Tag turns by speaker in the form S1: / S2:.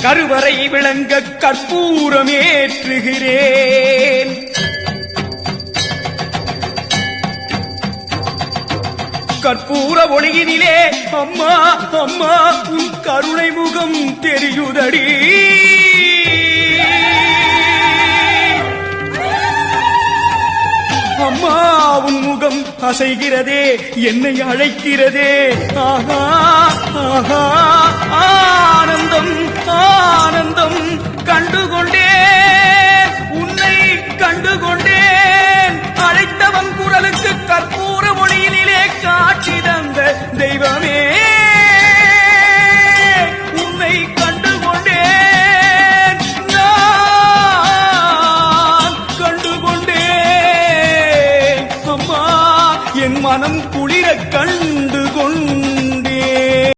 S1: கருவறை விளங்க கற்பூரமேற்றுகிறேன். கற்பூர ஒளியினிலே அம்மா அம்மா உன் கருணை முகம் தெரியுதடி. அம்மா உன் முகம் அசைகிறதே, என்னை அழைக்கிறதே. ஆஹா ஆஹா ஆனந்தம் ஆனந்தம் கண்டுகொண்டேன், உன்னை கண்டுகொண்டேன். அழைத்தவன் குரலுக்கு கற்பூர ஒளியினிலே காட்சி தந்த தெய்வமே.